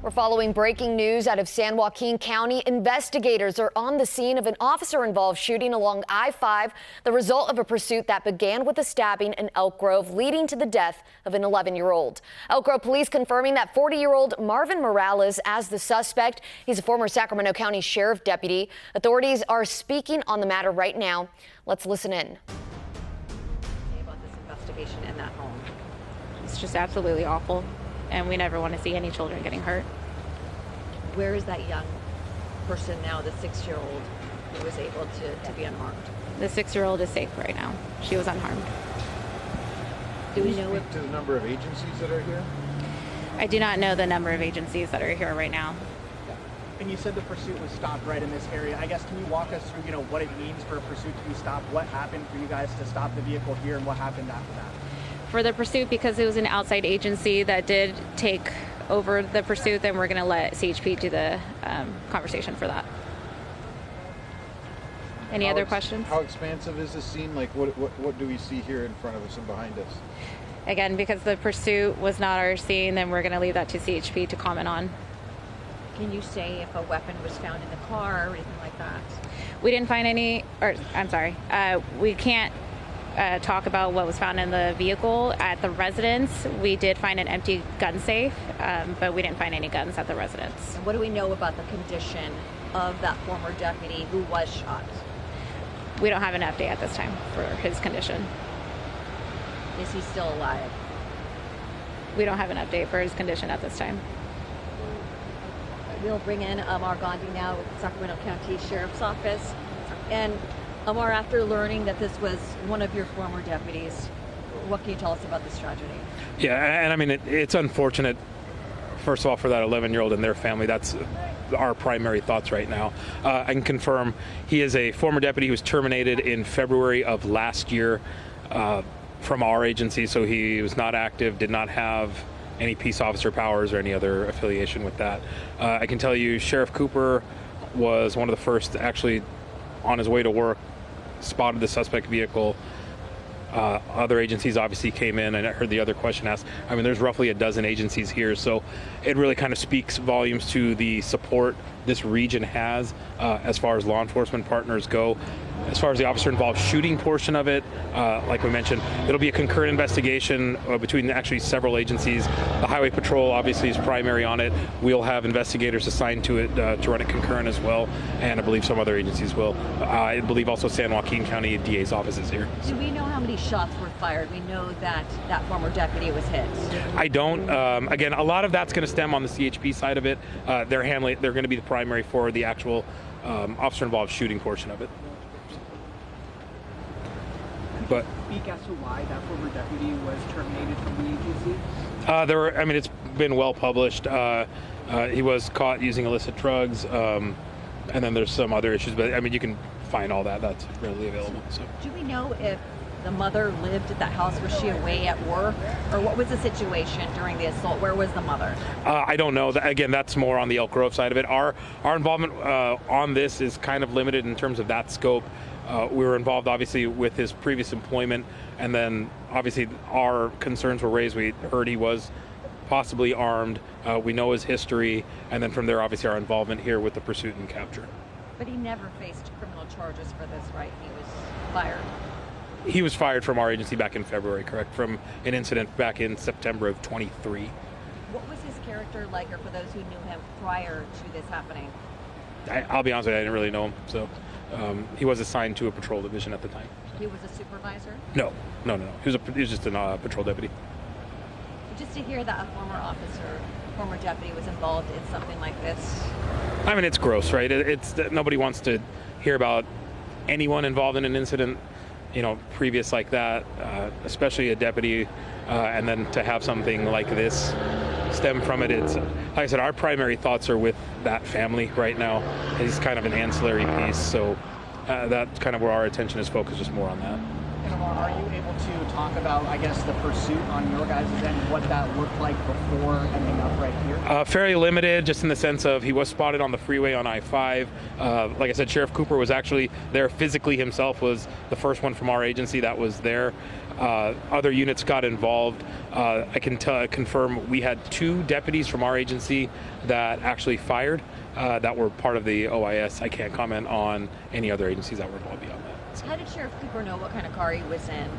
We're following breaking news out of San Joaquin County. Investigators are on the scene of an officer-involved shooting along I-5, the result of a pursuit that began with a stabbing in Elk Grove, leading to the death of an 11-year-old. Elk Grove police confirming that 40-year-old Marvin Morales as the suspect. He's a former Sacramento County Sheriff deputy. Authorities are speaking on the matter right now. Let's listen in. About this investigation in that home. It's just absolutely awful, and we never want to see any children getting hurt. Where is that young person now, the 6-year-old, who was able to be unharmed? The 6-year-old is safe right now. She was unharmed. Do we know to the number of agencies that are here? I do not know the number of agencies that are here right now. And you said the pursuit was stopped right in this area. I guess, can you walk us through, what it means for a pursuit to be stopped? What happened for you guys to stop the vehicle here, and what happened after that? For the pursuit, because it was an outside agency that did take over the pursuit, then we're going to let CHP do the conversation for that. Any other questions? How expansive is this scene? Like, what do we see here in front of us and behind us? Again, because the pursuit was not our scene, then we're going to leave that to CHP to comment on. Can you say if a weapon was found in the car or anything like that? We didn't find any, or I'm sorry, we can't talk about what was found in the vehicle. At the residence, we did find an empty gun safe, but we didn't find any guns at the residence. And what do we know about the condition of that former deputy who was shot? We don't have an update at this time for his condition. Is he still alive? We don't have an update for his condition at this time. We'll bring in Amar Gandhi now with the Sacramento County Sheriff's Office. And Amar, after learning that this was one of your former deputies, what can you tell us about this tragedy? Yeah, and I mean, it's unfortunate, first of all, for that 11-year-old and their family. That's our primary thoughts right now. I can confirm he is a former deputy who was terminated in February of last year from our agency, so he was not active, did not have any peace officer powers or any other affiliation with that. I can tell you Sheriff Cooper was one of the first, actually on his way to work, spotted the suspect vehicle. Other agencies obviously came in, and I heard the other question asked. I mean, there's roughly a dozen agencies here, so it really kind of speaks volumes to the support this region has as far as law enforcement partners go. As far as the officer-involved shooting portion of it, like we mentioned, it'll be a concurrent investigation between actually several agencies. The Highway Patrol obviously is primary on it. We'll have investigators assigned to it to run it concurrent as well, and I believe some other agencies will. I believe also San Joaquin County DA's office is here. Do we know how many shots were fired? We know that that former deputy was hit. I don't. Again, a lot of that's going to stem on the CHP side of it. They're going to be the primary for the actual officer-involved shooting portion of it. But speak as to why that former deputy was terminated from the agency? I mean, it's been well published. He was caught using illicit drugs, and then there's some other issues. But I mean, you can find all that. That's readily available. So. Do we know if the mother lived at that house? Was she away at work, or what was the situation during the assault? Where was the mother? I don't know. Again, that's more on the Elk Grove side of it. Our involvement on this is kind of limited in terms of that scope. We were involved, obviously, with his previous employment, and then, obviously, our concerns were raised. We heard he was possibly armed. We know his history, and then from there, obviously, our involvement here with the pursuit and capture. But he never faced criminal charges for this, right? He was fired. He was fired from our agency back in February, correct? From an incident back in September of 23. What was his character like, or for those who knew him prior to this happening? I'll be honest with you, I didn't really know him, so. He was assigned to a patrol division at the time. He was a supervisor? No. He was just a patrol deputy. Just to hear that a former deputy was involved in something like this. I mean, it's gross, right? It's nobody wants to hear about anyone involved in an incident, previous like that, especially a deputy, and then to have something like this stem from it. It's, like I said, our primary thoughts are with that family right now. It's kind of an ancillary piece, so that's kind of where our attention is focused, just more on that. And Amar, are you able to talk about, I guess, the pursuit on your guys' end, what that looked like before ending up right here? Fairly limited, just in the sense of he was spotted on the freeway on I-5. Like I said, Sheriff Cooper was actually there physically himself, was the first one from our agency that was there. Other units got involved. I can confirm we had 2 deputies from our agency that actually fired that were part of the OIS. I can't comment on any other agencies that were involved beyond that. How did Sheriff Cooper know what kind of car he was in?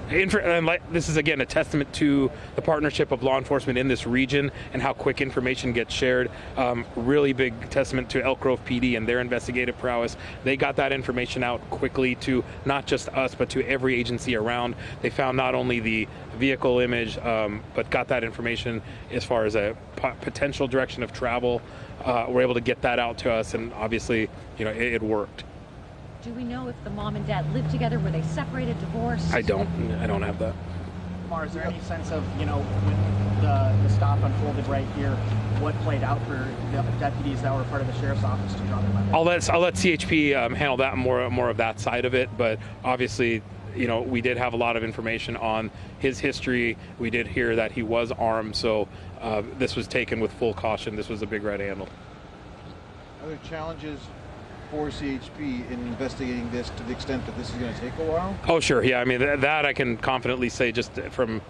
And this is again a testament to the partnership of law enforcement in this region and how quick information gets shared. Really big testament to Elk Grove PD and their investigative prowess. They got that information out quickly to not just us, but to every agency around. They found not only the vehicle image, but got that information as far as a potential direction of travel. We're able to get that out to us, and obviously, it worked. Do we know if the mom and dad lived together? Were they separated, divorced? I don't have that. Omar, is there any sense of, when the stop unfolded right here, what played out for the deputies that were part of the sheriff's office to draw their weapons? I'll let CHP handle that more of that side of it, but obviously, we did have a lot of information on his history. We did hear that he was armed, so this was taken with full caution. This was a big red handle. Other challenges for CHP in investigating this to the extent that this is going to take a while? Oh, sure. Yeah, I mean, that I can confidently say just from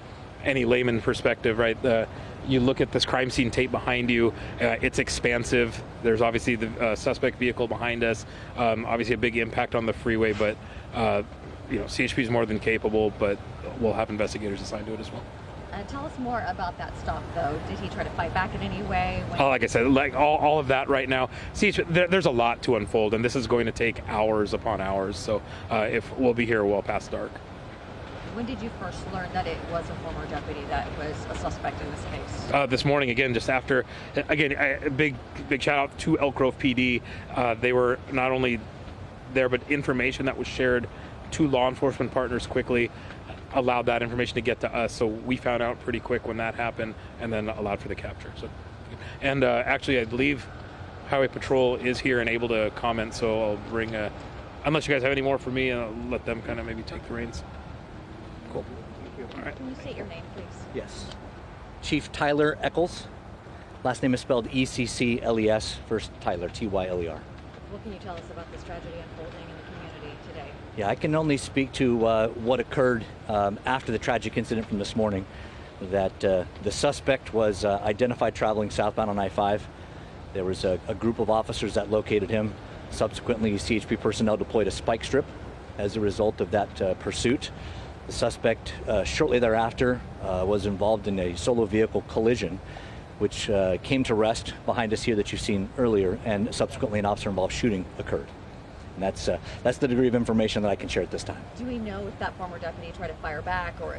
any layman perspective, right? You look at this crime scene tape behind you, it's expansive. There's obviously the suspect vehicle behind us, obviously a big impact on the freeway, but CHP is more than capable, but we'll have investigators assigned to it as well. Tell us more about that stop, though. Did he try to fight back in any way? Like I said, like all of that right now. There's a lot to unfold, and this is going to take hours upon hours. So if we'll be here well past dark. When did you first learn that it was a former deputy that was a suspect in this case? This morning, again, just after. Again, a big shout out to Elk Grove PD. They were not only there, but information that was shared to law enforcement partners quickly allowed that information to get to us, so we found out pretty quick when that happened, and then allowed for the capture. So, and actually, I believe Highway Patrol is here and able to comment. So I'll bring, unless you guys have any more for me, I'll let them kind of maybe take the reins. Cool. All right. Can you state your name, please? Yes. Chief Tyler Eccles. Last name is spelled E-C-C-L-E-S. First Tyler, T-Y-L-E-R. What can you tell us about this tragedy unfolding in the community today? Yeah, I can only speak to what occurred after the tragic incident from this morning, that the suspect was identified traveling southbound on I-5. There was a group of officers that located him. Subsequently, CHP personnel deployed a spike strip as a result of that pursuit. The suspect, shortly thereafter, was involved in a solo vehicle collision, which came to rest behind us here that you've seen earlier, and subsequently an officer-involved shooting occurred. And that's the degree of information that I can share at this time. Do we know if that former deputy tried to fire back or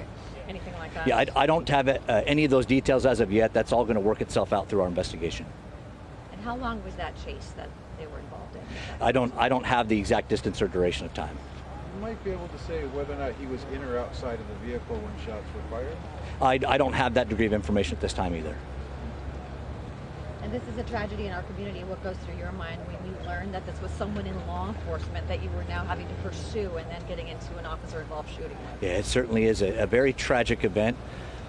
anything like that? Yeah, I don't have any of those details as of yet. That's all going to work itself out through our investigation. And how long was that chase that they were involved in? I don't have the exact distance or duration of time. You might be able to say whether or not he was in or outside of the vehicle when shots were fired? I don't have that degree of information at this time either. And this is a tragedy in our community. What goes through your mind when you learned that this was someone in law enforcement that you were now having to pursue and then getting into an officer-involved shooting? Yeah, it certainly is a very tragic event.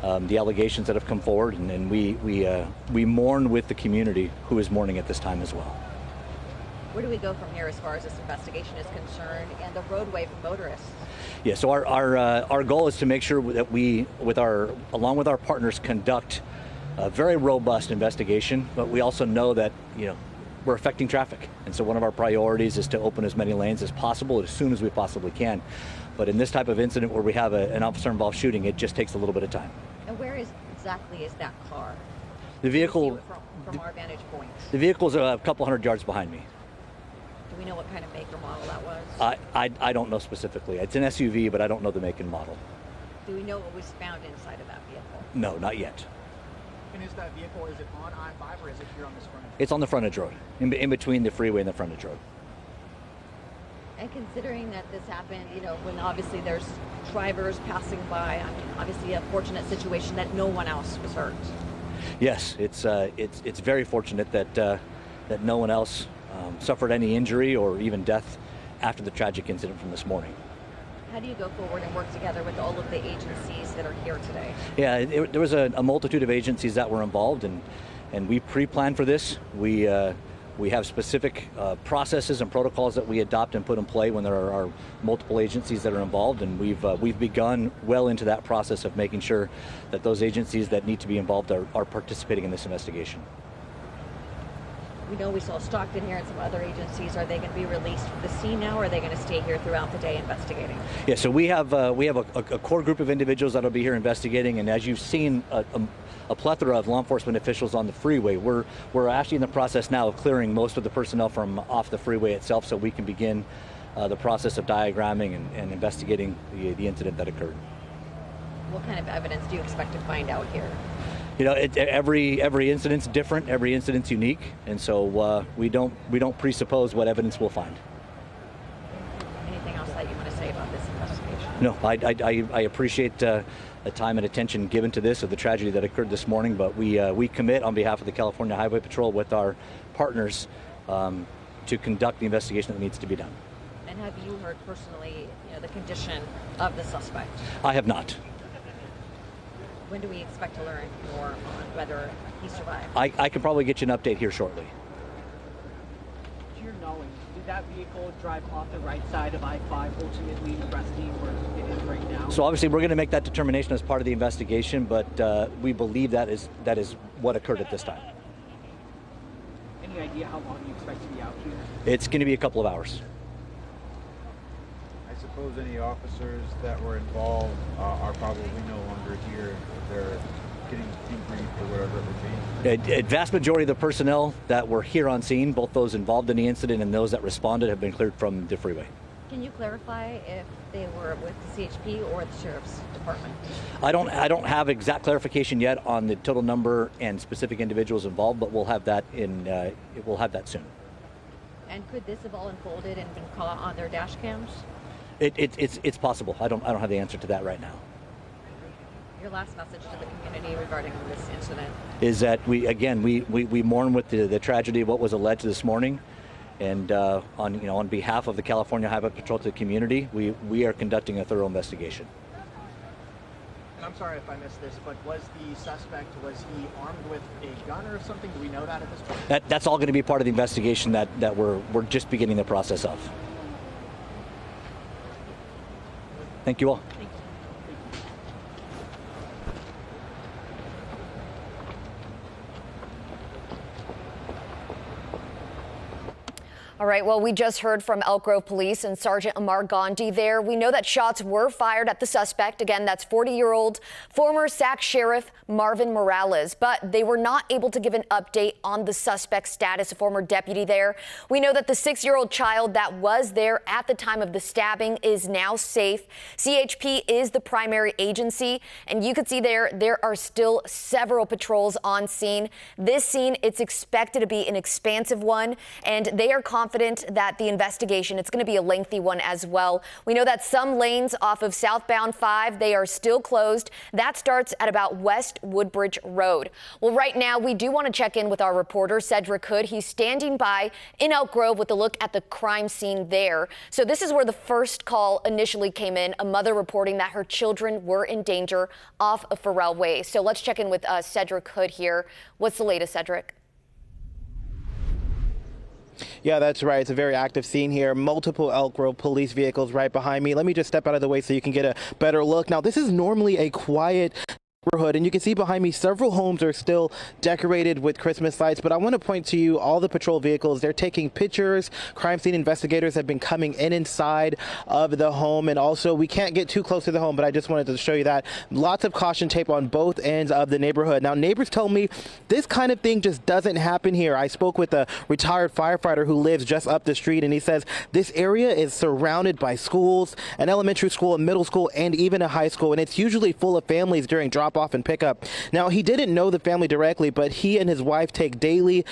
The allegations that have come forward, and we mourn with the community who is mourning at this time as well. Where do we go from here as far as this investigation is concerned and the roadway for motorists? Yeah, so our goal is to make sure that we, along with our partners, conduct a very robust investigation, but we also know that we're affecting traffic, and so one of our priorities is to open as many lanes as possible as soon as we possibly can. But in this type of incident where we have an officer-involved shooting, it just takes a little bit of time. And where exactly is that car? The vehicle, from our vantage point. The vehicle's a couple hundred yards behind me. Do we know what kind of make or model that was? I don't know specifically. It's an SUV, but I don't know the make and model. Do we know what was found inside of that vehicle? No, not yet. And is that vehicle, is it on I-5 or is it here on this frontage? It's on the frontage road, in between the freeway and the frontage road. And considering that this happened, when obviously there's drivers passing by, obviously a fortunate situation that no one else was hurt. Yes, it's very fortunate that no one else suffered any injury or even death after the tragic incident from this morning. How do you go forward and work together with all of the agencies that are here today? Yeah, there was a multitude of agencies that were involved, and we pre-planned for this. We We have specific processes and protocols that we adopt and put in play when there are multiple agencies that are involved, and we've begun well into that process of making sure that those agencies that need to be involved are participating in this investigation. We know we saw Stockton here and some other agencies. Are they going to be released from the scene now, or are they going to stay here throughout the day investigating? Yeah, so we have a core group of individuals that will be here investigating, and as you've seen, a plethora of law enforcement officials on the freeway. We're actually in the process now of clearing most of the personnel from off the freeway itself, so we can begin the process of diagramming and investigating the incident that occurred. What kind of evidence do you expect to find out here? You know, every incident's different, every incident's unique, and so we don't presuppose what evidence we'll find. Anything else that you want to say about this investigation? No, I appreciate the time and attention given to this, of the tragedy that occurred this morning, but we commit on behalf of the California Highway Patrol with our partners to conduct the investigation that needs to be done. And have you heard personally, the condition of the suspect? I have not. When do we expect to learn more on whether he survived? I can probably get you an update here shortly. To your knowledge, did that vehicle drive off the right side of I-5, ultimately resting where it is right now? So obviously we're going to make that determination as part of the investigation, but we believe that is what occurred at this time. Any idea how long you expect to be out here? It's going to be a couple of hours. I suppose any officers that were involved are probably no longer here. They're getting debriefed or whatever it would be. A vast majority of the personnel that were here on scene, both those involved in the incident and those that responded, have been cleared from the freeway. Can you clarify if they were with the CHP or the Sheriff's Department? I don't have exact clarification yet on the total number and specific individuals involved, but we'll have that soon. And could this have all unfolded and been caught on their dash cams? It's possible. I don't have the answer to that right now. Your last message to the community regarding this incident is that we mourn with the tragedy of what was alleged this morning, and on behalf of the California Highway Patrol to the community, we are conducting a thorough investigation. And I'm sorry if I missed this, but was he armed with a gun or something? Do we know that at this point? That's all going to be part of the investigation that we're just beginning the process of. Thank you all. All right, well, we just heard from Elk Grove Police and Sergeant Amar Gandhi there. We know that shots were fired at the suspect. Again, that's 40-year-old former Sac Sheriff Marvin Morales, but they were not able to give an update on the suspect's status, a former deputy there. We know that the 6-year-old child that was there at the time of the stabbing is now safe. CHP is the primary agency, and you can see there are still several patrols on scene. This scene, it's expected to be an expansive one, and they are confident that the investigation, it's going to be a lengthy one as well. We know that some lanes off of southbound 5, they are still closed. That starts at about West Woodbridge Road. Well, right now, we do want to check in with our reporter, Cedric Hood. He's standing by in Elk Grove with a look at the crime scene there. So this is where the first call initially came in, a mother reporting that her children were in danger off of Farrell Way. So let's check in with Cedric Hood here. What's the latest, Cedric? Yeah, that's right. It's a very active scene here. Multiple Elk Grove police vehicles right behind me. Let me just step out of the way so you can get a better look. Now, this is normally a quiet neighborhood, and you can see behind me several homes are still decorated with Christmas lights, but I want to point to you all the patrol vehicles. They're taking pictures. Crime scene investigators have been coming inside of the home, and also we can't get too close to the home, but I just wanted to show you that. Lots of caution tape on both ends of the neighborhood. Now, neighbors tell me this kind of thing just doesn't happen here. I spoke with a retired firefighter who lives just up the street, and he says this area is surrounded by schools, an elementary school, a middle school, and even a high school, and it's usually full of families during drop-off and pickup. Now, he didn't know the family directly, but he and his wife take daily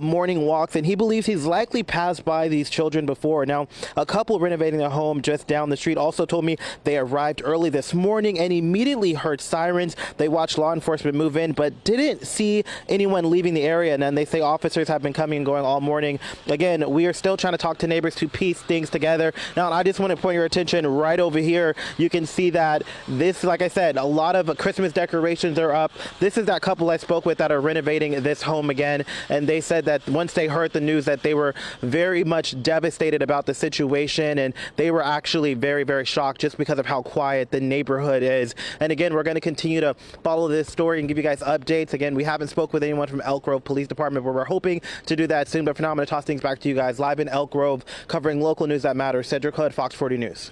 morning walks, and he believes he's likely passed by these children before. Now, a couple renovating their home just down the street also told me they arrived early this morning and immediately heard sirens. They watched law enforcement move in, but didn't see anyone leaving the area, and then they say officers have been coming and going all morning. Again, we are still trying to talk to neighbors to piece things together. Now, I just want to point your attention right over here. You can see that this, like I said, a lot of Christmas decorations decorations are up. This is that couple I spoke with that are renovating this home again, and they said that once they heard the news that they were very much devastated about the situation, and they were actually very, very shocked just because of how quiet the neighborhood is. And again, we're going to continue to follow this story and give you guys updates. Again, we haven't spoke with anyone from Elk Grove Police Department, but we're hoping to do that soon. But for now, I'm going to toss things back to you guys live in Elk Grove, covering local news that matters. Cedric Hood, Fox 40 News.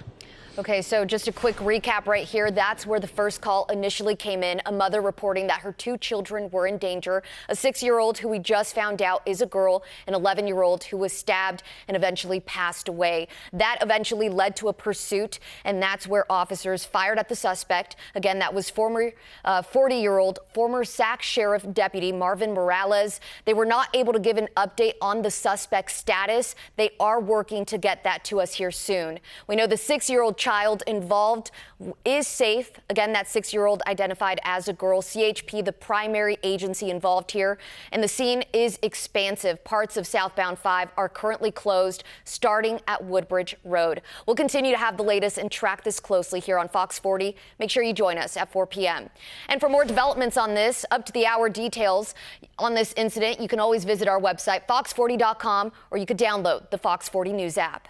Okay, so just a quick recap right here. That's where the first call initially came in. A mother reporting that her 2 children were in danger. A 6-year-old who we just found out is a girl, an 11-year-old who was stabbed and eventually passed away. That eventually led to a pursuit, and that's where officers fired at the suspect. Again, that was former 40-year-old former Sac Sheriff Deputy Marvin Morales. They were not able to give an update on the suspect's status. They are working to get that to us here soon. We know the 6-year-old child involved is safe. Again, that 6-year-old identified as a girl. CHP, the primary agency involved here, and the scene is expansive. Parts of southbound 5 are currently closed, starting at Woodbridge Road. We'll continue to have the latest and track this closely here on Fox 40. Make sure you join us at 4 p.m. And for more developments on this, up to the hour details on this incident, you can always visit our website, fox40.com, or you could download the Fox 40 News app.